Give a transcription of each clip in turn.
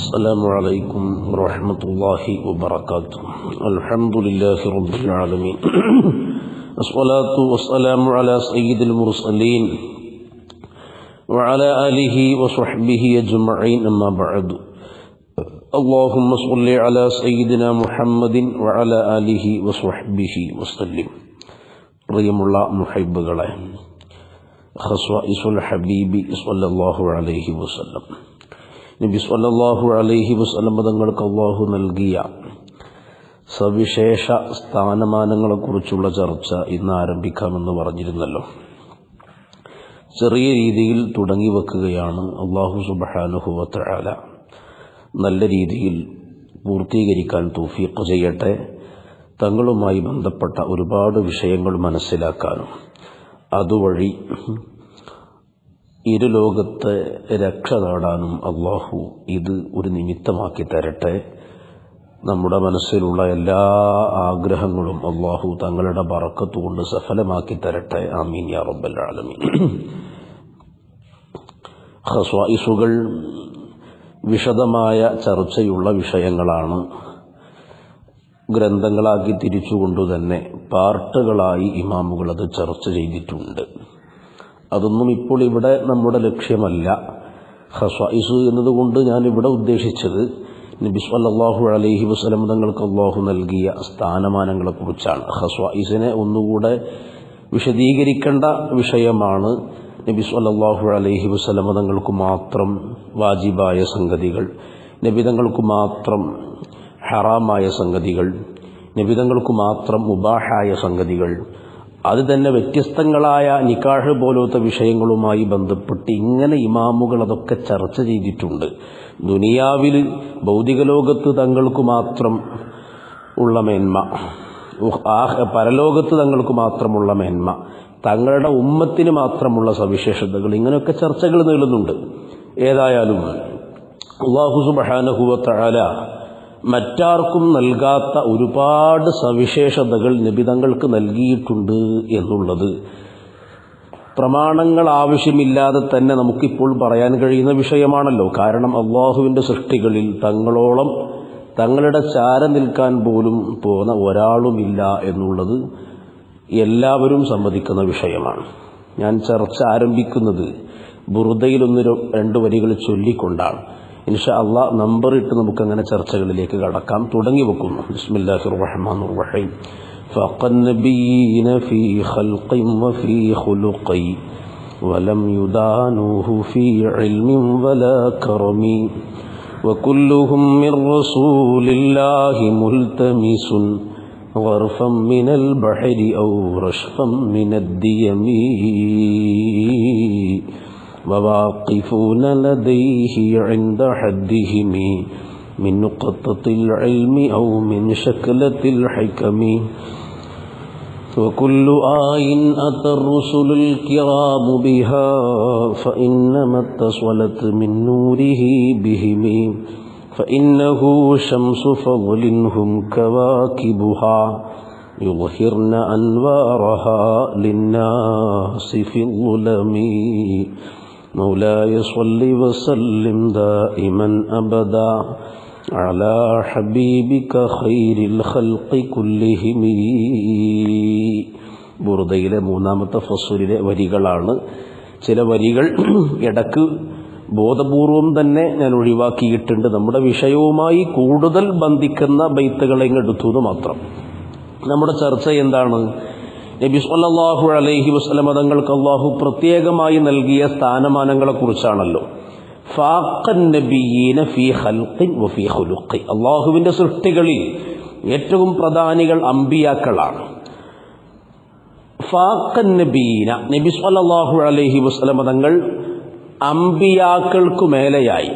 السلام عليكم ورحمة الله وبركاته. الحمد لله رب العالمين. الصلاة والسلام على سيد المرسلين وعلى آله وصحبه أجمعين أما بعد. اللهم صل على سيدنا محمد وعلى آله وصحبه وسلم. പ്രിയമുള്ള മുഹബ്ബുകളെ, ഖസ്വാഇസുൽ ഹബീബി സ്വല്ലല്ലാഹു അലൈഹി വസല്ലം, നബി സ്വല്ലല്ലാഹു അലൈഹി വസല്ലം തങ്ങൾക്ക് അല്ലാഹു നൽകിയ സവിശേഷ സ്ഥാനമാനങ്ങളെക്കുറിച്ചുള്ള ചർച്ച ഇന്ന് ആരംഭിക്കാമെന്ന് പറഞ്ഞിരുന്നല്ലോ. ചെറിയ രീതിയിൽ തുടങ്ങി വെക്കുകയാണ്. അല്ലാഹു സുബ്ഹാനഹു വ തആല നല്ല രീതിയിൽ പൂർത്തീകരിക്കാൻ തൗഫീഖ് ചെയ്യട്ടെ. തങ്ങളുമായി ബന്ധപ്പെട്ട ഒരുപാട് വിഷയങ്ങൾ മനസ്സിലാക്കാനും അതുവഴി ഇരുലോകത്തെ രക്ഷ നേടാനും അല്ലാഹു ഇത് ഒരു നിമിത്തമാക്കി തരട്ടെ. നമ്മുടെ മനസ്സിലുള്ള എല്ലാ ആഗ്രഹങ്ങളും അല്ലാഹു തങ്ങളുടെ ബറക്കത്ത് കൊണ്ട് സഫലമാക്കി തരട്ടെ. ആമീൻ യാ റബ്ബൽ ആലമീൻ. ഖസ്വായിസുകൾ വിശദമായ ചർച്ചയുള്ള വിഷയങ്ങളാണ്. ഗ്രന്ഥങ്ങളാക്കി തിരിച്ചുകൊണ്ടു തന്നെ പാർട്ടുകളായി ഇമാമുകൾ അത് ചർച്ച ചെയ്തിട്ടുണ്ട്. അതൊന്നും ഇപ്പോൾ ഇവിടെ നമ്മുടെ ലക്ഷ്യമല്ല. ഖസ്വായിസ് എന്നതുകൊണ്ട് ഞാൻ ഇവിടെ ഉദ്ദേശിച്ചത് നബി സ്വല്ലല്ലാഹു അലൈഹി വസല്ലം തങ്ങൾക്ക് അല്ലാഹു നൽകിയ സ്ഥാനമാനങ്ങളെക്കുറിച്ചാണ്. ഖസ്വായിസിനെ ഒന്നുകൂടെ വിശദീകരിക്കേണ്ട വിഷയമാണ്. നബി സ്വല്ലല്ലാഹു അലൈഹി വസല്ലം തങ്ങൾക്ക് മാത്രം വാജിബായ സംഗതികൾ, നബി തങ്ങൾക്ക് മാത്രം ഹറാമായ സംഗതികൾ, നബി തങ്ങൾക്ക് മാത്രം മുബാഹായ സംഗതികൾ, അത് തന്നെ വ്യത്യസ്തങ്ങളായ നിക്കാഹ് പോലത്തെ വിഷയങ്ങളുമായി ബന്ധപ്പെട്ട് ഇങ്ങനെ ഇമാമുകൾ അതൊക്കെ ചർച്ച ചെയ്തിട്ടുണ്ട്. ദുനിയാവിൽ ഭൗതിക ലോകത്ത് തങ്ങൾക്ക് മാത്രം ഉള്ള മേന്മ, പരലോകത്ത് തങ്ങൾക്ക് മാത്രമുള്ള മേന്മ, തങ്ങളുടെ ഉമ്മത്തിന് മാത്രമുള്ള സവിശേഷതകൾ, ഇങ്ങനെയൊക്കെ ചർച്ചകൾ നീളുന്നുണ്ട്. ഏതായാലും അല്ലാഹു സുബ്ഹാനഹു വ തആല മറ്റാർക്കും നൽകാത്ത ഒരുപാട് സവിശേഷതകൾ നബിതങ്ങൾക്ക് നൽകിയിട്ടുണ്ട് എന്നുള്ളത് പ്രമാണങ്ങൾ ആവശ്യമില്ലാതെ തന്നെ നമുക്കിപ്പോൾ പറയാൻ കഴിയുന്ന വിഷയമാണല്ലോ. കാരണം അള്ളാഹുവിൻ്റെ സൃഷ്ടികളിൽ തങ്ങളോളം തങ്ങളുടെ ചാരം നിൽക്കാൻ പോലും പോകുന്ന ഒരാളുമില്ല എന്നുള്ളത് എല്ലാവരും സമ്മതിക്കുന്ന വിഷയമാണ്. ഞാൻ ചർച്ച ആരംഭിക്കുന്നത് ബുറുദയിൽ രണ്ട് വരികൾ ചൊല്ലിക്കൊണ്ടാണ്. ഇൻഷാ അല്ലാഹ് നമ്പർ ഇട്ട് നമുക്കങ്ങനെ ചർച്ചകളിലേക്ക് കടക്കാം. തുടങ്ങി വെക്കുന്നു. ബിസ്മില്ലാഹിർ റഹ്മാനിർ റഹീം. ഫഖന്നബീന ഫീ ഖൽഖിൻ വഫീ ഖുലുഖി വലം യുദാനുഹു ഫീ ഇൽമിൻ വലാ കറമി വകുല്ലുഹും മിർ റസൂലില്ലാഹി മുൽതമിസുൻ ഗർഫൻ മിനൽ ബഹരി ഔ റഷ്ഫൻ മിനദ് ദിയമി وواقفون لديه عند حدهم من نقطة العلم أو من شكلة الحكم وكل آي أتى الرسل الكرام بها فإنما اتصلت من نوره بهم فإنه شمس فضل هم كواكبها يظهرن أنوارها للناس في الظلم مولاي صل وسلم دائما أبدا على حبيبك خير الخلق كلهم. ബുറുദയിലെ മൂന്നാമത്തെ ഫസ്ലിലെ വരികളാണ്. ചില വരികൾ ഇടക്ക് ബോധപൂർവം തന്നെ ഞാൻ ഒഴിവാക്കിയിട്ടുണ്ട്. നമ്മുടെ വിഷയവുമായി കൂടുതൽ ബന്ധിക്കുന്ന ബൈത്തുകളെ എടുത്തു എന്ന് മാത്രം. നമ്മുടെ ചർച്ച എന്താണ്? നബി സ്വല്ലല്ലാഹു അലൈഹി വസല്ലം തങ്ങൾക്ക് അല്ലാഹു പ്രത്യേകമായി നൽകിയ സ്ഥാനമാനങ്ങളെക്കുറിച്ചാണല്ലോ. ഫാഖൻ നബിയീന ഫീ ഖൽഖിൻ വഫീ ഖുലുഖി. അല്ലാഹുവിൻ്റെ സൃഷ്ടികളിൽ ഏറ്റവും പ്രധാനികൾ അമ്പിയാക്കളാണ്. ഫാഖൻ നബിയീന, നബി സ്വല്ലല്ലാഹു അലൈഹി വസല്ലം തങ്ങൾ അമ്പിയാക്കൾക്കു മേലെയായി,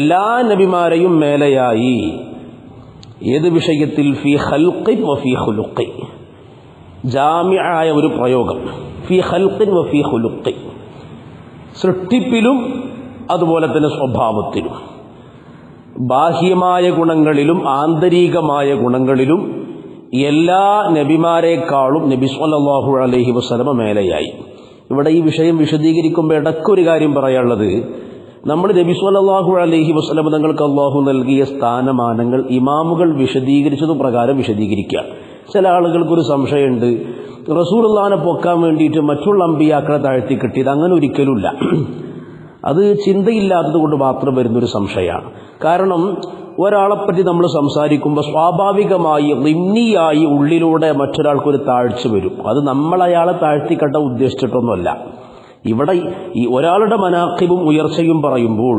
എല്ലാ നബിമാരെയും മേലെയായി. ഏത് വിഷയത്തിൽ? ഫീ ഖൽഖിൻ വഫീ ഖുലുഖി. ജാമിആയ ഒരു പ്രയോഗം. ഫീ ഖൽഖിൻ വഫീ ഖുലുഖി, സൃഷ്ടിപ്പിലും അതുപോലെ തന്നെ സ്വഭാവത്തിലും, ബാഹ്യമായ ഗുണങ്ങളിലും ആന്തരികമായ ഗുണങ്ങളിലും എല്ലാ നബിമാരെക്കാളും നബി സ്വല്ലല്ലാഹു അലൈഹി വസല്ലം മേലെയായി. ഇവിടെ ഈ വിഷയം വിശദീകരിക്കുമ്പോൾ ഇടയ്ക്കൊരു കാര്യം പറയാനുള്ളത്, നമ്മൾ നബി സല്ലല്ലാഹു അലൈഹി വസല്ലം തങ്ങൾക്ക് അള്ളാഹു നൽകിയ സ്ഥാനമാനങ്ങൾ ഇമാമുകൾ വിശദീകരിച്ചതു പ്രകാരം വിശദീകരിക്കുക. ചില ആളുകൾക്കൊരു സംശയമുണ്ട്, റസൂലുള്ളാഹിനെ പൊക്കാൻ വേണ്ടിയിട്ട് മറ്റുള്ള അമ്പിയാക്കളെ താഴ്ത്തി കിട്ടിയത്. അങ്ങനെ ഒരിക്കലുമില്ല. അത് ചിന്തയില്ലാത്തത് കൊണ്ട് മാത്രം വരുന്നൊരു സംശയമാണ്. കാരണം ഒരാളെപ്പറ്റി നമ്മൾ സംസാരിക്കുമ്പോൾ സ്വാഭാവികമായി ളിമ്നിയായി ഉള്ളിലൂടെ മറ്റൊരാൾക്കൊരു താഴ്ച വരും. അത് നമ്മൾ അയാളെ താഴ്ത്തിക്കട്ട ഉദ്ദേശിച്ചിട്ടൊന്നുമല്ല. ഇവിടെ ഈ ഒരാളുടെ മനാഖിബും ഉയർച്ചയും പറയുമ്പോൾ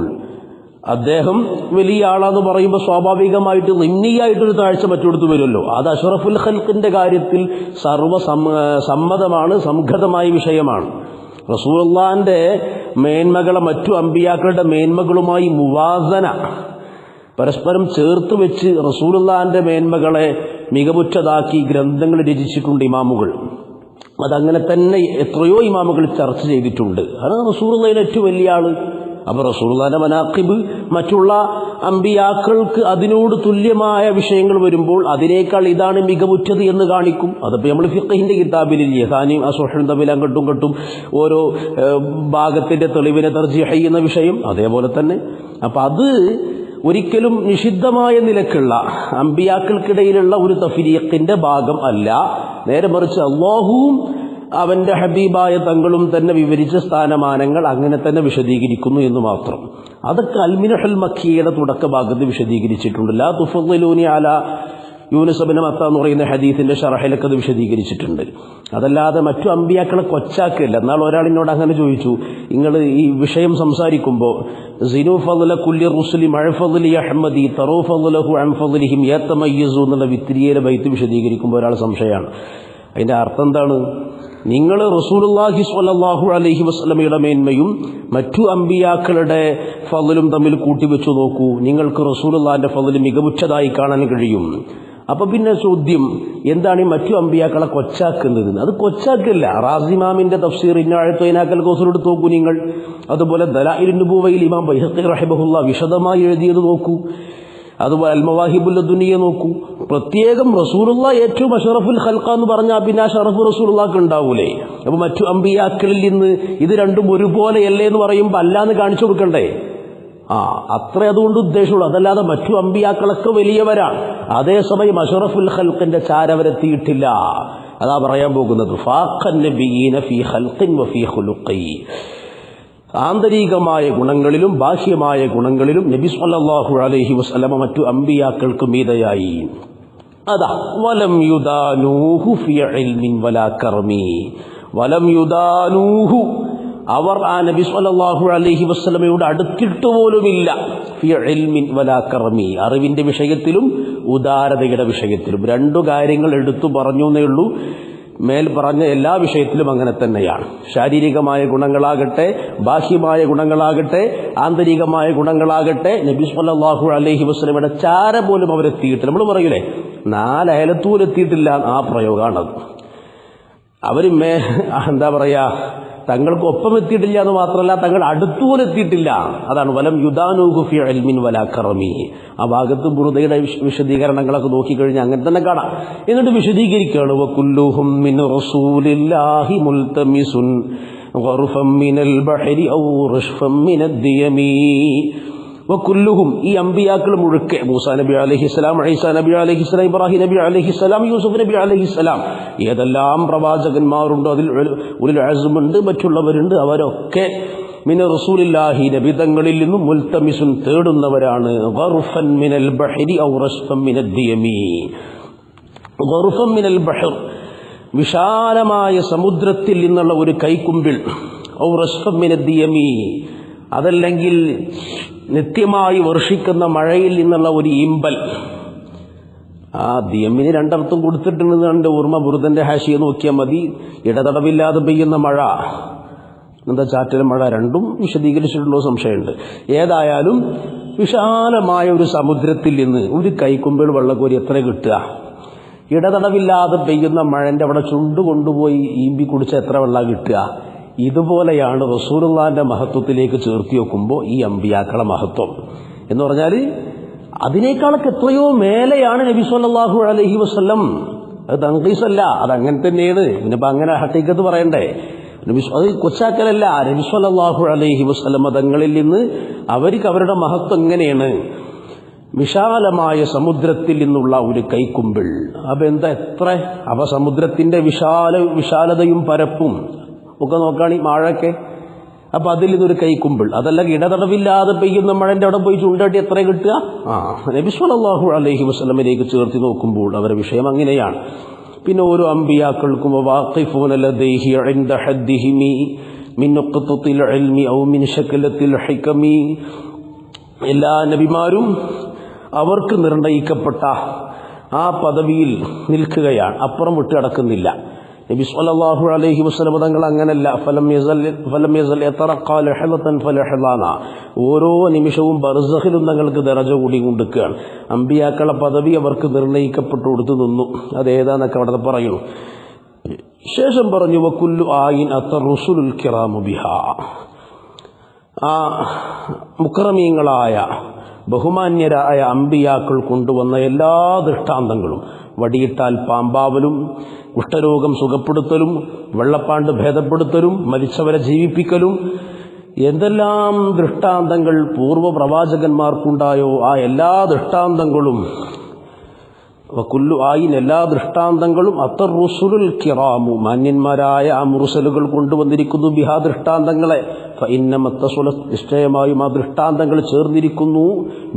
അദ്ദേഹം വലിയ ആളാന്ന് പറയുമ്പോൾ സ്വാഭാവികമായിട്ട് ളിമ്നിയായിട്ടൊരു താഴ്ച മറ്റെടുത്ത് വരുമല്ലോ. അത് അഷ്റഫുൽ ഖൽഖിന്റെ കാര്യത്തിൽ സമ്മതമാണ്, സംഗതമായ വിഷയമാണ്. റസൂലുള്ളാഹിന്റെ മേന്മകളെ മറ്റു അമ്പിയാക്കളുടെ മേന്മകളുമായി മുവാസന, പരസ്പരം ചേർത്ത് വെച്ച് റസൂലുള്ളാഹിന്റെ മേന്മകളെ മികവുറ്റതാക്കി ഗ്രന്ഥങ്ങൾ രചിച്ചിട്ടുണ്ട് ഇമാമുകൾ. അതങ്ങനെ തന്നെ എത്രയോ ഇമാമുകൾ ചർച്ച ചെയ്തിട്ടുണ്ട്. അതാണ് റസൂലുള്ളാഹിന്റെ ഏറ്റവും വലിയ ആള്. അപ്പോൾ റസൂലുള്ളാഹിന്റെ മനാഖിബ് മറ്റുള്ള അമ്പിയാക്കൾക്ക് അതിനോട് തുല്യമായ വിഷയങ്ങൾ വരുമ്പോൾ അതിനേക്കാൾ ഇതാണ് മികവുറ്റത് എന്ന് കാണിക്കും. അതിപ്പോൾ നമ്മൾ ഫിഖഹിന്റെ കിതാബിലില്ലേ, ഖാനിയും അസ്വഹും തമ്മിൽ അങ്ങോട്ടും ഇങ്ങോട്ടും ഓരോ ഭാഗത്തിന്റെ തെളിവിനെ തർജീഹ് ചെയ്യുന്ന വിഷയം അതേപോലെ തന്നെ. അപ്പം അത് ഒരിക്കലും നിഷിദ്ധമായ നിലക്കുള്ള അമ്പിയാക്കൾക്കിടയിലുള്ള ഒരു തഫ്രീഖിന്റെ ഭാഗം അല്ല. നേരെ മറിച്ച് അല്ലാഹുവും അവന്റെ ഹബീബായ തങ്ങളും തന്നെ വിവരിച്ച സ്ഥാനമാനങ്ങൾ അങ്ങനെ തന്നെ വിശദീകരിക്കുന്നു എന്ന് മാത്രം. അതൊക്കെ അൽമിനഹുൽ മക്കിയുടെ തുടക്ക ഭാഗത്ത് വിശദീകരിച്ചിട്ടുണ്ട്. ലാ തുഫദ്ദിലൂനി അലാ യൂനുസ് ഇബ്നു മത്താ എന്ന് പറയുന്ന ഹദീസിന്റെ ഷറഹിലൊക്കെ അത് വിശദീകരിച്ചിട്ടുണ്ട്. അതല്ലാതെ മറ്റു അമ്പിയാക്കളെ കൊച്ചാക്കില്ല. എന്നാൽ ഒരാളിനോട് അങ്ങനെ ചോദിച്ചു, നിങ്ങൾ ഈ വിഷയം സംസാരിക്കുമ്പോൾ സിനു ഫദ്ല കുല്ലി റുസുലി മഅ ഫദ്ലി അഹ്മദി തറൂ ഫദ്ലഹു അൻ ഫദ്ലിഹിം യതമയ്യസു എന്നുള്ള വിത്രിയയിലെ ബൈത്ത് വിശദീകരിക്കുമ്പോൾ ഒരാൾ സംശയമാണ്. അതിന്റെ അർത്ഥം എന്താണ്? നിങ്ങൾ റസൂലുള്ളാഹി സ്വല്ലല്ലാഹു അലൈഹി വസല്ലമയുടെ മേന്മയും മറ്റു അമ്പിയാക്കളുടെ ഫദ്ലും തമ്മിൽ കൂട്ടിവെച്ചു നോക്കൂ, നിങ്ങൾക്ക് റസൂലുള്ളാഹിന്റെ ഫദ്ല് മികവുറ്റതായി കാണാൻ കഴിയും. അപ്പൊ പിന്നെ ചോദ്യം എന്താണ് ഈ മറ്റു അമ്പിയാക്കളെ കൊച്ചാക്കുന്നത്? അത് കൊച്ചാക്കില്ല. റാസിമാമിന്റെ തഫ്സീർ ഇന്നാഴത്തൊയിനാക്കൽ കോസർ എടുത്ത് നോക്കൂ നിങ്ങൾ. അതുപോലെ ദലായിലുൻ നുബുവയിൽ ഇമാം ബൈഹഖി റഹിമഹുല്ലാഹ് വിശദമായി എഴുതിയത് നോക്കൂ. അതുപോലെ അൽ മവാഹിബുൽ ലദുനിയ നോക്കൂ. പ്രത്യേകം റസൂലുള്ളാഹി ഏറ്റവും അഷ്റഫുൽ ഖൽഖ എന്ന് പറഞ്ഞാൽ പിന്നെ ആ ഷറഫ് റസൂലുള്ളാഹിക്ക് ഉണ്ടാവൂലേ? അപ്പൊ മറ്റു അമ്പിയാക്കളിൽ നിന്ന് ഇത് രണ്ടും ഒരുപോലെയല്ലേ എന്ന് പറയുമ്പോൾ അല്ലാന്ന് കാണിച്ചു കൊടുക്കണ്ടേ? അത്ര അതുകൊണ്ട് ഉദ്ദേശമുള്ളൂ. അതല്ലാതെ മറ്റു അമ്പിയാക്കളൊക്കെ വലിയവരാണ്. അതേസമയം അഷ്റഫുൽ ഖൽഖിന്റെ ചാരവരെത്തിയിട്ടില്ല. അതാ പറയാൻ പോകുന്നത്. ഫാഖൻ നബിയീന ഫീ ഖൽഖിൻ വഫീ ഖുലുഖി. ആന്തരികമായ ഗുണങ്ങളിലും ബാഹ്യമായ ഗുണങ്ങളിലും നബി സല്ലല്ലാഹു അലൈഹി വസല്ലമ മറ്റു അമ്പിയാക്കൾക്ക് മീതയായി. അതാ വലം യുദാനൂഹു ഫീ ഇൽമിൻ വലാ കർമി. വലം യുദാനൂഹു, അവർ ആ നബി സല്ലല്ലാഹു അലൈഹി വസല്ലമയോട് അടുത്തിട്ട് പോലുമില്ല. ഫീ ഇൽമിൻ വലാ കർമി, അറിവിന്റെ വിഷയത്തിലും ഉദാരതയുടെ വിഷയത്തിലും. രണ്ടു കാര്യങ്ങൾ എടുത്തു പറഞ്ഞു എന്നേ ഉള്ളൂ. മേൽ പറഞ്ഞ എല്ലാ വിഷയത്തിലും അങ്ങനെ തന്നെയാണ്. ശാരീരികമായ ഗുണങ്ങളാകട്ടെ, ബാഹ്യമായ ഗുണങ്ങളാകട്ടെ, ആന്തരികമായ ഗുണങ്ങളാകട്ടെ, നബി സല്ലല്ലാഹു അലൈഹി വസല്ലമയുടെ ചാര പോലും അവരെത്തിയിട്ടില്ല. നമ്മൾ പറയൂലേ 4 അയലത്തൂരെത്തിയിട്ടില്ല, ആ പ്രയോഗമാണത്. അവർ എന്താ പറയാ, തങ്ങൾക്ക് ഒപ്പം എത്തിയിട്ടില്ല എന്ന് മാത്രമല്ല, തങ്ങൾ അടുത്തുപോലെ എത്തിയിട്ടില്ല. അതാണ് വലം യുദാനൂഹു ഫീ ഇൽമിൻ വലാ കറമി. ആ ഭാഗത്ത് ബുറുദയുടെ വിശദീകരണങ്ങളൊക്കെ നോക്കിക്കഴിഞ്ഞാൽ അങ്ങനെ തന്നെ കാണാം. എന്നിട്ട് വിശദീകരിക്കുകയാണ്. വകുല്ലുഹും മിൻ റസൂലില്ലാഹി മുൽതമിസുൻ ഗർഫം മിനൽ ബഹരി ഔ റഷ്ഫം മിനദ് ദിയമി. വകുല്ലുഹും, ഈ അമ്പിയാക്കൾ മുഴുക്കെ, മൂസാ നബി അലൈഹിസ്സലാം, ഈസാ നബി അലൈഹിസ്സലാം, ഇബ്രാഹിം നബി അലൈഹിസ്സലാം, യൂസുഫ് നബി അലൈഹിസ്സലാം, ഏതെല്ലാം പ്രവാചകന്മാരുണ്ടോ അതിൽ ഉലുൽ അസ്മുണ്ട്, മറ്റുള്ളവരുണ്ട്. അവരൊക്കെ മിന റസൂലില്ലാഹി, നബിതങ്ങളിൽ നിന്നും മുൽതമിസുൻ, തേടുന്നവരാണ്. ഗർഫൻ മിനൽ ബഹരി ഔ റഷ്ഫൻ മിനദ് ദിയമി. ഗർഫൻ മിനൽ ബഹർ, വിശാലമായ സമുദ്രത്തിൽ നിന്നുള്ള ഒരു കൈക്കുമ്പിൾ. ഔ റഷ്ഫൻ മിനദ് ദിയമി, അതല്ലെങ്കിൽ നിത്യമായി വർഷിക്കുന്ന മഴയിൽ നിന്നുള്ള ഒരു ഈമ്പൽ. ആ ദിയമ്മിന് രണ്ടർത്ഥം കൊടുത്തിട്ടുണ്ട്. എൻ്റെ ഓർമ്മ ബുറുദന്റെ ഹാഷിയെ നോക്കിയാൽ മതി. ഇടതടവില്ലാതെ പെയ്യുന്ന മഴ, എന്താ ചാറ്റൽ മഴ, രണ്ടും വിശദീകരിച്ചിട്ടുള്ള സംശയമുണ്ട്. ഏതായാലും വിശാലമായ ഒരു സമുദ്രത്തിൽ നിന്ന് ഒരു കൈക്കുമ്പിൾ വെള്ളക്കോരി എത്ര കിട്ടുക? ഇടതടവില്ലാതെ പെയ്യുന്ന മഴന്റെ അവിടെ ചുണ്ടു കൊണ്ടുപോയി ഈമ്പി കുടിച്ച എത്ര വെള്ളം കിട്ടുക? ഇതുപോലെയാണ് റസൂലുള്ളാഹിന്റെ മഹത്വത്തിലേക്ക് ചേർത്തി വെക്കുമ്പോൾ ഈ അമ്പിയാക്കളെ മഹത്വം എന്ന് പറഞ്ഞാൽ അതിനേക്കാളൊക്കെ എത്രയോ മേലെയാണ് നബി സല്ലല്ലാഹു അലൈഹി വസല്ലം. അത് തൻഖീസല്ല, അതങ്ങനെ തന്നെയാണ്. പിന്നിപ്പോൾ അങ്ങനെ ഹഖീഖത്ത് പറയണ്ടേ. അത് കൊച്ചാക്കലല്ല. നബി സല്ലല്ലാഹു അലൈഹി വസല്ലം തങ്ങളിൽ നിന്ന് അവർക്ക് അവരുടെ മഹത്വം എങ്ങനെയാണ്? വിശാലമായ സമുദ്രത്തിൽ നിന്നുള്ള ഒരു കൈക്കുമ്പിൾ. അപ്പം എന്താ എത്ര അവ സമുദ്രത്തിന്റെ വിശാലതയും പരപ്പും ഒക്കെ നോക്കാണി മഴയൊക്കെ. അപ്പൊ അതിൽ നിന്നൊരു കൈക്കുമ്പിൾ, അതല്ല ഇടതടവില്ലാതെ പെയ്യുന്ന മഴന്റെ അവിടെ പോയി ചൂണ്ടാട്ടി എത്ര കിട്ടുക? നബി സല്ലല്ലാഹു അലൈഹി വസല്ലമയിലേക്ക് ചേർത്ത് നോക്കുമ്പോൾ അവരുടെ വിഷയം അങ്ങനെയാണ്. പിന്നെ ഓരോ അമ്പിയാക്കൾക്കും വാഖിഫൂന ലദൈഹി ഇൻദ ഹദ്ദിഹിമി മിൻ നുഖ്തത്തിൽ ഇൽമി ഔ മിൻ ശക്ലത്തിൽ ഹികമി. എല്ലാ നബിമാരും അവർക്ക് നിർണയിക്കപ്പെട്ട ആ പദവിയിൽ നിൽക്കുകയാണ്, അപ്പുറം വിട്ടു കിടക്കുന്നില്ല. നബി സല്ലല്ലാഹു അലൈഹി വസല്ലം തങ്ങൾ അങ്ങനല്ല. ഫലം യസൽ യതറഖാ ലഹലതൻ ഫലഹലാന. ഓരോ നിമിഷവും ബർസഖിലും തങ്ങൾക്ക് ദറജ കൂടി കൊണ്ടിരിക്കുകയാണ്. അമ്പിയാക്കളെ പദവി അവർക്ക് നിർണയിക്കപ്പെട്ടു കൊടുത്തു നിന്നു. അതേതാന്നൊക്കെ അവിടെ പറയുന്നു. ശേഷം പറഞ്ഞു വകുല്ലു ആയിൻ അത്തറുസുലുൽ കിറാമു ബിഹാ. ആ മുക്രമീങ്ങളായ ബഹുമാന്യരായ അമ്പിയാക്കൾ കൊണ്ടുവന്ന എല്ലാ ദൃഷ്ടാന്തങ്ങളും, വടിയിട്ടാൽ പാമ്പാവലും, കുഷ്ഠരോഗം സുഖപ്പെടുത്തലും, വെള്ളപ്പാണ്ട് ഭേദപ്പെടുത്തലും, മരിച്ചവരെ ജീവിപ്പിക്കലും, എന്തെല്ലാം ദൃഷ്ടാന്തങ്ങൾ പൂർവ്വ പ്രവാചകന്മാർക്കുണ്ടായോ ആ എല്ലാ ദൃഷ്ടാന്തങ്ങളും, വകുല്ലു ആയിൻ എല്ലാ ദൃഷ്ടാന്തങ്ങളും അത്തറുസുലുൽ കിറാമു മാന്യന്മാരായ ആ മുർസലുകൾ കൊണ്ടുവന്നിരിക്കുന്നു ബിഹാ ദൃഷ്ടാന്തങ്ങളെ. ഫഇന്നമത്തസുല നിശ്ചയമായും ആ ദൃഷ്ടാന്തങ്ങൾ ചേർന്നിരിക്കുന്നു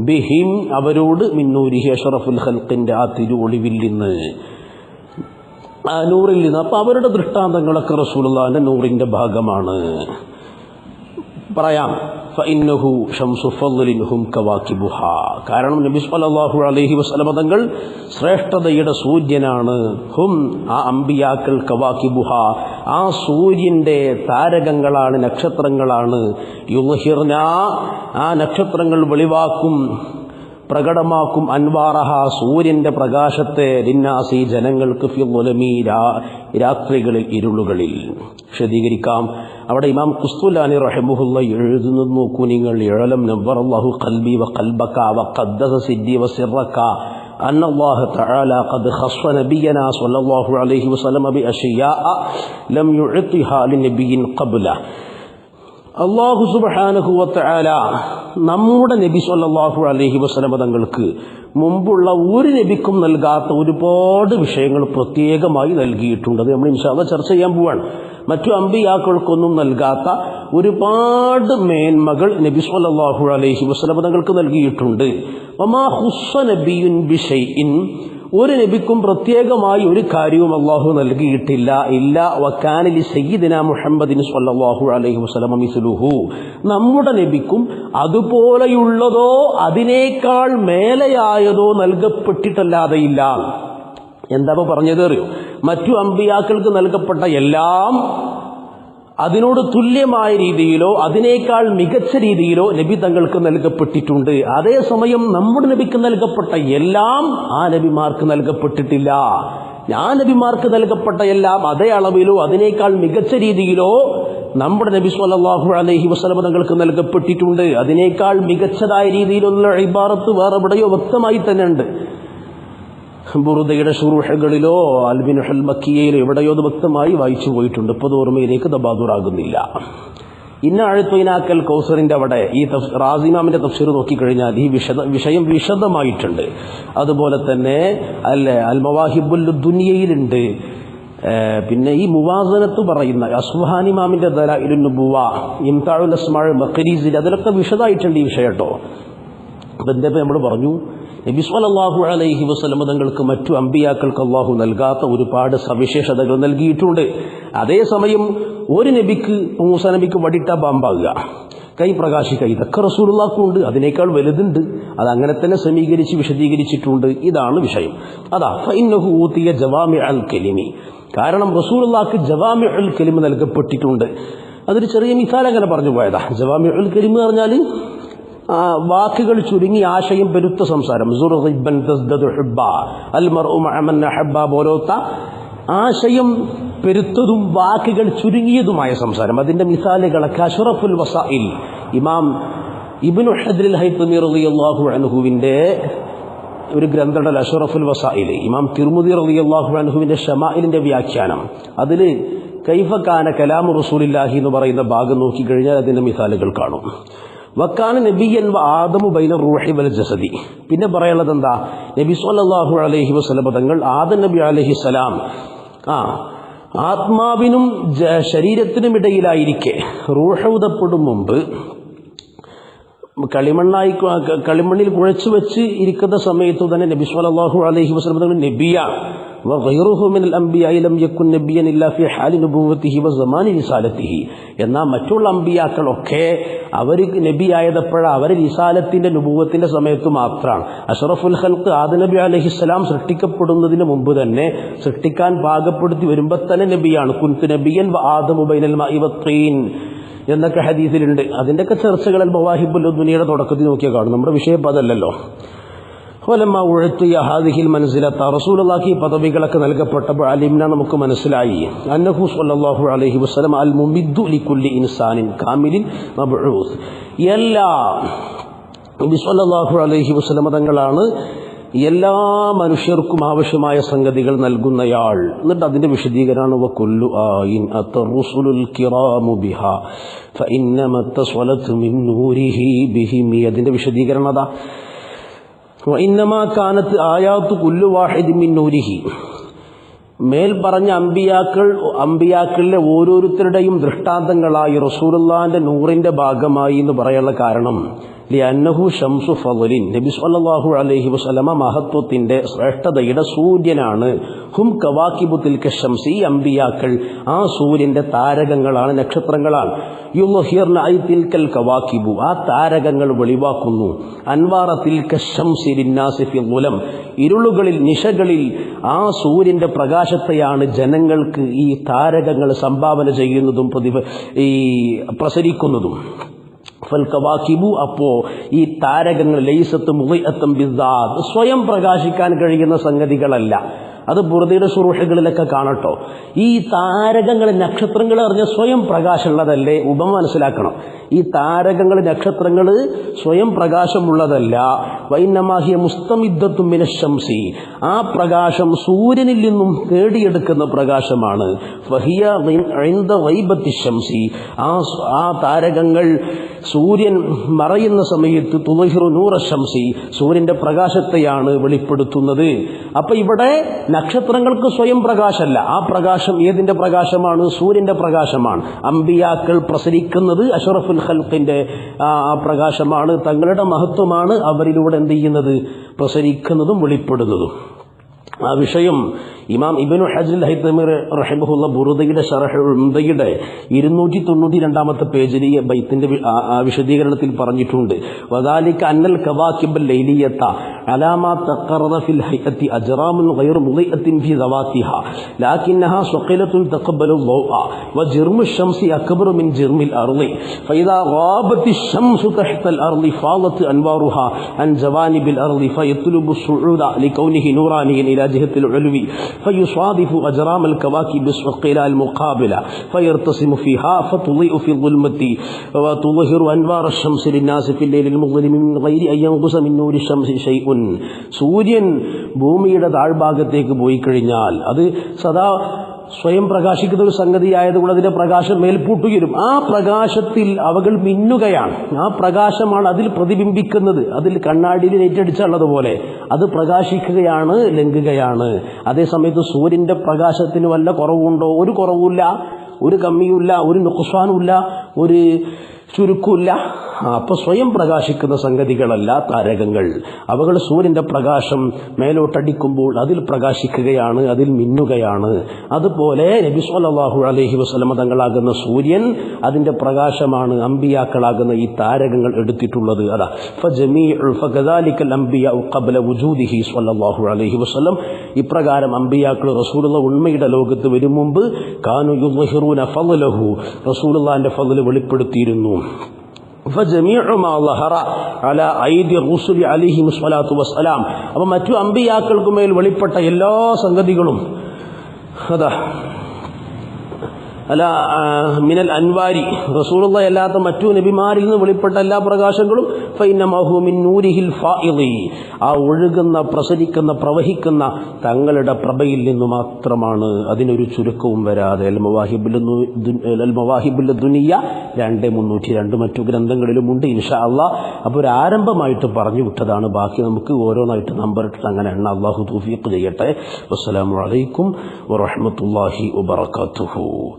ബിഹിം അവരോട് മിന്നൂരിഹി അഷ്റഫുൽ ഖൽഖിന്റെ ആ തിരുഒളിവിൽ നിന്ന്, ആ നൂറിൽ നിന്ന്. അപ്പൊ അവരുടെ ദൃഷ്ടാന്തങ്ങളൊക്കെ റസൂലുള്ളാഹിന്റെ നൂറിന്റെ ഭാഗമാണ്. പറയാം ഫഇന്നഹു ശംസു ഫദ്ലിൻ ഹും കവാകിബുഹാ. കാരണം നബി സല്ലല്ലാഹു അലൈഹി വസല്ലം തങ്ങൾ ശ്രേഷ്ഠതയുടെ സൂര്യനാണ്. ഹും ആ അമ്പിയാക്കൾ കവാകിബുഹാ ആ സൂര്യന്റെ താരകങ്ങളാണ്, നക്ഷത്രങ്ങളാണ്. യുദ്ഹിർന ആ നക്ഷത്രങ്ങൾ വെളിവാക്കും, പ്രകടമാക്കും അൻവാറഹ സൂര്യന്റെ പ്രകാശത്തെ ലിന്നാസി ജനങ്ങൾക്ക് ഫി ളുലമി രാത്രികളിൽ ഇരുളുകളിൽ. വിശദീകരിക്കാം. അവിടെ ഇമാം ഖുസ്തുലാനി റഹിമഹുള്ള എഴുതുന്നത് നോക്കൂ നിങ്ങൾ. ഇഅലം നവ്വറല്ലാഹു ഖൽബി വഖൽബക വഖദ്ദസ സിദ്ദി വസിറക അന്നല്ലാഹു തആല ഖദ് ഖസ്സ നബിയനാ സ്വല്ലല്ലാഹു അലൈഹി വസല്ലം ബിഅശിയാഅ ലം യുഅതിഹാ ലിനബിയ്യിൻ ഖബ്ല. അല്ലാഹു സുബ്ഹാനഹു വതആല നമ്മുടെ നബി സല്ലല്ലാഹു അലൈഹി വസല്ലം തങ്ങൾക്ക് മുമ്പുള്ള ഒരു നബിക്കും നൽകാത്ത ഒരുപാട് വിഷയങ്ങൾ പ്രത്യേകമായി നൽകിയിട്ടുണ്ട്. അത് നമ്മൾ ഇൻഷാ അല്ലാഹ് ചർച്ച ചെയ്യാൻ പോവാണ്. മറ്റു അമ്പിയാക്കൾക്കൊന്നും നൽകാത്ത ഒരുപാട് മേന്മകൾ നബി സല്ലല്ലാഹു അലൈഹി വസല്ലം തങ്ങൾക്ക് നൽകിയിട്ടുണ്ട്. വമാ ഖുസ്സ നബിയുൻ ബിശൈഇൻ ഒരു നബിക്കും പ്രത്യേകമായി ഒരു കാര്യവും അല്ലാഹു നൽകിയിട്ടില്ല. ഇല്ല വകാന ലി സയ്യിദിനാ മുഹമ്മദിൻ സ്വല്ലല്ലാഹു അലൈഹി വസല്ലം മിസ്ലുഹു നമ്മുടെ നബിക്കും അതുപോലെയുള്ളതോ അതിനേക്കാൾ മേലെയായതോ നൽകപ്പെട്ടിട്ടല്ലാതെയില്ല. എന്താ പറഞ്ഞത് അറിയോ? മറ്റു അമ്പിയാക്കൾക്ക് നൽകപ്പെട്ട എല്ലാം അതിനോട് തുല്യമായ രീതിയിലോ അതിനേക്കാൾ മികച്ച രീതിയിലോ നബി തങ്ങൾക്ക് നൽകപ്പെട്ടിട്ടുണ്ട്. അതേസമയം നമ്മുടെ നബിക്ക് നൽകപ്പെട്ട എല്ലാം ആ നബിമാർക്ക് നൽകപ്പെട്ടിട്ടില്ല. ആ നബിമാർക്ക് നൽകപ്പെട്ട എല്ലാം അതേ അളവിലോ അതിനേക്കാൾ മികച്ച രീതിയിലോ നമ്മുടെ നബി സ്വല്ലല്ലാഹു അലൈഹി വസല്ലം തങ്ങൾക്ക് നൽകപ്പെട്ടിട്ടുണ്ട്. അതിനേക്കാൾ മികച്ചതായ രീതിയിലുള്ള ഇബാറത്ത് വേറെ എവിടെയോ വ്യക്തമായി തന്നെ ഉണ്ട്. ബുറുദയുടെ ശുറൂഹുകളിലോ അൽബിനുൽ മക്കിയയിലോ എവിടെയോ അത് വ്യക്തമായി വായിച്ചു പോയിട്ടുണ്ട്. ഇപ്പോൾ അത് ഓർമ്മയിലേക്ക് തബാദുറാകുന്നില്ല. ഇന്ന അഴുത്വൈനാക്കൽ കൗസറിന്റെ അവിടെ ഈ റാസിമാമിന്റെ തഫ്സീർ നോക്കിക്കഴിഞ്ഞാൽ ഈ വിഷയം വിശദമായിട്ടുണ്ട്. അതുപോലെ തന്നെ അൽ മവാഹിബുൽ ദുനിയയിലുണ്ട്. പിന്നെ ഈ മുവാസനത്ത് പറയുന്ന അസ്ഫഹാനി ഇമാമിന്റെ ദലായിലുൻ നുബുവ, ഇംതാഉൽ അസ്മാഉ മഖരീസിൽ അതിലൊക്കെ വിശദമായിട്ടുണ്ട് ഈ വിഷയം കേട്ടോ. അപ്പം എന്താ നമ്മൾ പറഞ്ഞു, നബി സ്വല്ലല്ലാഹു അലൈഹി വസല്ലം തങ്ങൾക്ക് മറ്റു അമ്പിയാക്കൾക്ക് അല്ലാഹു നൽകാത്ത ഒരുപാട് സവിശേഷതകൾ നൽകിയിട്ടുണ്ട്. അതേസമയം ഒരു നബിക്ക്, മൂസാ നബിക്ക് വടിട്ട പാമ്പാകുക, കൈ പ്രകാശിക്കുക, ഇതൊക്കെ റസൂലുള്ളാഹിക്കുണ്ട്. അതിനേക്കാൾ വലുതുണ്ട്. അതങ്ങനെ തന്നെ സമീകരിച്ച് വിശദീകരിച്ചിട്ടുണ്ട്. ഇതാണ് വിഷയം. അതാ ഫഇന്നഹു ഊതിയ ജവാമിഉൽ കലിമി. കാരണം റസൂലുള്ളാഹിക്ക് ജവാമിഉൽ കലിമ നൽകപ്പെട്ടിട്ടുണ്ട്. അതൊരു ചെറിയ മിസാൽ അങ്ങനെ പറഞ്ഞു പോയതാ. ജവാമിഉൽ കലിമ പറഞ്ഞാൽ വാക്കുകൾ ചുരുങ്ങി ആശയം പെരുത്ത സംസാരം. പോലത്തെ ആശയം പെരുത്തതും വാക്കുകൾ ചുരുങ്ങിയതുമായ സംസാരം. അതിന്റെ മിസാലുകളൊക്കെ അഷ്റഫുൽ വസായിൽ ഇമാം ഇബ്നു ഹജ്റിൽ ഹൈതമി റളിയല്ലാഹു അൻഹുവിന്റെ ഒരു ഗ്രന്ഥത്തിൽ അഷ്റഫുൽ വസായിൽ, ഇമാം തിർമിദി റളിയല്ലാഹു അൻഹുവിന്റെ ഷമായിലിന്റെ വ്യാഖ്യാനം, അതിൽ കൈഫ കാന കലാമു റസൂലില്ലാഹി എന്ന് പറയുന്ന ഭാഗം നോക്കിക്കഴിഞ്ഞാൽ അതിന്റെ മിസാലുകൾ കാണും. വക്കാന നബിയൻ വ ആദമു ബൈന റൂഹി വൽ ജസദി. പിന്നെ പറയാനുള്ളത് എന്താ? നബി സല്ലല്ലാഹു അലൈഹി വസല്ലം തങ്ങൾ ആദം നബി അലൈഹിസ്സലാം ആത്മാവിനും ശരീരത്തിനും ഇടയിലായിരിക്കെ റൂഹ് ഊതപ്പെടും മുമ്പ് കളിമണ്ണിൽ കുഴച്ചു വെച്ച് ഇരിക്കുന്ന സമയത്ത് തന്നെ നബി സല്ലല്ലാഹു അലൈഹി വസല്ലം തങ്ങൾ നബിയാണ്. വഗൈറുഹു മിനൽ അംബിയാഇ ലം യകുൻ നബിയൻ ഇല്ലാ ഫി ഹാലി നുബുവ്വതിഹി വസമാനി റിസാലത്തിഹി. എന്നാൽ മറ്റുള്ള അംബിയാക്കളൊക്കെ അവർ നബിയായതപ്പോഴാണ് അവർ റിസാലത്തിന്റെ നുബുവത്തിന്റെ സമയത്ത് മാത്രമാണ്. അഷ്റഫുൽ ഖൽഖ് ആദം നബി അലൈഹിസ്സലാം സൃഷ്ടിക്കപ്പെടുന്നതിന് മുമ്പ് തന്നെ സൃഷ്ടിക്കാൻ പാകപ്പെടുത്തി വരുമ്പോൾ തന്നെ നബിയാണ്. കുൻതു നബിയൻ വ ആദമു ബൈനൽ മാഇ വത്തീൻ എന്നൊക്കെ ഹദീസിലുണ്ട്. അതിൻ്റെയൊക്കെ ചർച്ചകൾ മവാഹിബുൽ ദുനിയയുടെ തുടക്കത്തിൽ നോക്കിയാൽ കാണും. നമ്മുടെ വിഷയം അതല്ലല്ലോ. വലമ്മ ഉഴത്തിയ ഹാദിഹിൽ മനസ്സിലാത്ത റസൂലുള്ളാഹി പദവികളൊക്കെ നൽകപ്പെട്ടപ്പോൾ അലിംന നമുക്ക് മനസ്സിലായി അന്നഹു സ്വല്ലല്ലാഹു അലൈഹി വസല്ലം അൽ മുമിദ്ദു ലികുല്ലി ഇൻസാനിൻ കാമിലിൻ മബ്ഊസ്. എല്ലാ നബി സ്വല്ലല്ലാഹു അലൈഹി വസല്ലം തങ്ങളാണ് എല്ലാ മനുഷ്യർക്കും ആവശ്യമായ സംഗതികൾ നൽകുന്നയാൾ. എന്നിട്ട് അതിന്റെ വിശദീകരണമാണ് വകുല്ലു ആയിൻ അത്തറുസുലുൽ കിറാമു ബിഹാ ഫഇന്നമ തസ്വലതു മിൻ നൂരിഹി ബിഹിം. അതിന്റെ വിശദീകരണം അതാ വഇന്നമാ കാനത്ത് ആയാത്തു കുല്ലു വാഹിദി മിൻ നൂരിഹി. മേൽ പറഞ്ഞ അമ്പിയാക്കളിലെ ഓരോരുത്തരുടെയും ദൃഷ്ടാന്തങ്ങളായി റസൂലുള്ളാഹിന്റെ നൂറിന്റെ ഭാഗമായി എന്ന് പറയാനുള്ള കാരണം ലിഅന്നഹു ശംസു ഫളലിൻ. നബി സല്ലല്ലാഹു അലൈഹി വസല്ലമ മഹത്വത്തിന്റെ ശ്രേഷ്ഠതയുടെ സൂര്യനാണ്. ഹും കവാകിബു തിൽക ശംസി. ഈ അമ്പിയാക്കൾ ആ സൂര്യന്റെ താരകങ്ങളാണ്, നക്ഷത്രങ്ങളാണ്. യുളഹിർന ഐ തിൽകൽ കവാകിബു. ആ താരകങ്ങൾ വെളിവാക്കുന്നു അൻവാറ തിൽക ശംസി ലിന്നാസി ഫി ളുലം. ഇരുളുകളിൽ നിശകളിൽ ആ സൂര്യന്റെ പ്രകാശത്തെയാണ് ജനങ്ങൾക്ക് ഈ താരകങ്ങൾ സംഭാവന ചെയ്യുന്നതും പ്രസരിക്കുന്നതും. ഫൽകവാകിബു. അപ്പോ ഈ താരകങ്ങൾ ലൈസത്ത് മുളിഅത്തം ബിസ്സാദ്, സ്വയം പ്രകാശിക്കാൻ കഴിയുന്ന സംഗതികളല്ല. അത് ബുർദയുടെ ശുറൂഹുകളിലൊക്കെ കാണട്ടോ. ഈ താരകങ്ങൾ നക്ഷത്രങ്ങൾ അറിഞ്ഞ സ്വയം പ്രകാശമുള്ളതല്ലേ? ഉപമ മനസ്സിലാക്കണം. ഈ താരകങ്ങൾ നക്ഷത്രങ്ങൾ സ്വയം പ്രകാശമുള്ളതല്ല. വൈന്നമാഹിയ മുസ്തമിദ്ദത്തും മിനശ്ശംസി. ആ പ്രകാശം സൂര്യനിൽ നിന്നും നേടിയെടുക്കുന്ന പ്രകാശമാണ്. ഫഹിയ ഇൻദ ഗൈബത്തി ശംസി. ആ താരകങ്ങൾ സൂര്യൻ മറയുന്ന സമയത്ത് തുളഹിറു നൂറ ശംസി, സൂര്യന്റെ പ്രകാശത്തെയാണ് വെളിപ്പെടുത്തുന്നത്. അപ്പൊ ഇവിടെ നക്ഷത്രങ്ങൾക്ക് സ്വയം പ്രകാശമല്ല. ആ പ്രകാശം ഏതിന്റെ പ്രകാശമാണ്? സൂര്യന്റെ പ്രകാശമാണ്. അമ്പിയാക്കൾ പ്രസരിക്കുന്നത് അഷ്റഫുൽ ഖൽഖിന്റെ ആ പ്രകാശമാണ്. തങ്ങളുടെ മഹത്വമാണ് അവരിലൂടെ എന്ത് ചെയ്യുന്നത്? പ്രസരിക്കുന്നതും വെളിപ്പെടുന്നതും. ആ വിഷയം ഇമാം ഇബ്നു ഹജർ അൽ ഹൈതമി റഹിമഹുല്ലാഹ് ബുർദയുടെ ശറഹ് ഉംദയുടെ 292 പേജിൽ ഈ ബൈത്തിന്റെ വിശദീകരണത്തിൽ പറഞ്ഞിട്ടുണ്ട്. വദാലിക അന്നൽ കവാകിബൽ ലൈലിയത അലാമാ തഖററ ഫിൽ ഹൈഅതി അജ്റാമുൻ ഗൈറു മുളിഅത്തിൻ ഫി ദവാതിഹാ ലകിന്നഹാ സഖിലത്തുൻ തഖബ്ബലു ളൗഅ വജിർമു ശംസി അക്ബറു മിൻ ജിർമിൽ അർളി ഫഇദാ ഗാബത്തി ശംസു തഹ്ത അൽ അർളി ഫാളത് അൻവാറുഹാ അൻ ജവാനിബിൽ അർളി ഫയത്ലുബു സുഊദ ലികൗനിഹി നൂറാനിയൻ ഇലാ ജിഹത്തിൽ ഉൽവി فيصادف أجرام الكواكب الثقيلة المقابلة فيرتسم فيها فتضيء في الظلمة وتظهر أنوار الشمس للناس في الليل المظلم من غير أن ينقص من نور الشمس شيء. സൂര്യൻ ഭൂമിയുടെ താഴ്ഭാഗത്തേക്ക് പോയി കഴിഞ്ഞാൽ അത് സദാ സ്വയം പ്രകാശിക്കുന്ന ഒരു സംഗതിയായതുകൊണ്ട് അതിന്റെ പ്രകാശം മേൽപൂട്ടുയരും. ആ പ്രകാശത്തിൽ അവകൾ മിന്നുകയാണ്. ആ പ്രകാശമാണ് അതിൽ പ്രതിബിംബിക്കുന്നത്. അതിൽ കണ്ണാടിയിൽ ഏറ്റടിച്ചുള്ളതുപോലെ അത് പ്രകാശിക്കുകയാണ്, ലംഘുകയാണ്. അതേസമയത്ത് സൂര്യന്റെ പ്രകാശത്തിന് വല്ല കുറവുണ്ടോ? ഒരു കുറവുമില്ല, ഒരു കമ്മിയുമില്ല, ഒരു നുക്സാനുമില്ല, ഒരു ചുരുക്കമില്ല. അപ്പൊ സ്വയം പ്രകാശിക്കുന്ന സംഗതികളല്ല താരകങ്ങൾ. അവകൾ സൂര്യന്റെ പ്രകാശം മേലോട്ടടിക്കുമ്പോൾ അതിൽ പ്രകാശിക്കുകയാണ്, അതിൽ മിന്നുകയാണ്. അതുപോലെ നബി സല്ലല്ലാഹു അലൈഹി വസല്ലം തങ്ങളാകുന്ന സൂര്യൻ അതിന്റെ പ്രകാശമാണ് അമ്പിയാക്കളാകുന്ന ഈ താരകങ്ങൾ എടുത്തിട്ടുള്ളത്. അതാ ഫകദാലിക്കൽ അംബിയാഉ ഖബ്ല വുജൂദിഹി സല്ലല്ലാഹു അലൈഹി വസല്ലം. ഇപ്രകാരം അമ്പിയാക്കൾ റസൂലുള്ളാഹി ഉണ്മയുടെ ലോകത്ത് വരും മുമ്പ് കാനു യുദ്ഹിറൂന ഫളലഹു, റസൂലുള്ളാഹിന്റെ ഫളൽ വെളിപ്പെടുത്തിയിരുന്നു. فجميع ما ظهر على ايدي الرسل عليهم الصلاه والسلام. അപ്പോൾ മറ്റു അമ്പിയാക്കൾക്ക് മേൽ വെളിപ്പെട്ട എല്ലാ സംഗതികളും അതാ മിനൽ അൻവാരി, റസൂലുള്ളാഹി അല്ലാത്ത മറ്റു നബിമാരിൽ നിന്ന് വെളിപ്പെട്ട എല്ലാ പ്രകാശങ്ങളും ഫഇന്നമാ ഹുവ മിൻ നൂരിഹിൽ ഫായിളി, ആ ഒഴുകുന്ന, പ്രസരിക്കുന്ന, പ്രവഹിക്കുന്ന തങ്ങളുടെ പ്രഭയിൽ നിന്ന് മാത്രമാണ്, അതിനൊരു ചുരുക്കവും വരാതെ. അൽ മവാഹിബുൽ ദുനിയ 2302 മറ്റു ഗ്രന്ഥങ്ങളിലുമുണ്ട് ഇൻഷാ അല്ലാഹ്. അപ്പോൾ ഒരു ആരംഭമായിട്ട് പറഞ്ഞു വിട്ടതാണ്. ബാക്കി നമുക്ക് ഓരോന്നായിട്ട് നമ്പർ ഇട്ടിട്ട് അങ്ങനെ എണ്ണ. അല്ലാഹു തൗഫീഖ് ചെയ്യട്ടെ. വസ്സലാമു അലൈക്കും വറഹ്മത്തുള്ളാഹി വബറകാതുഹു.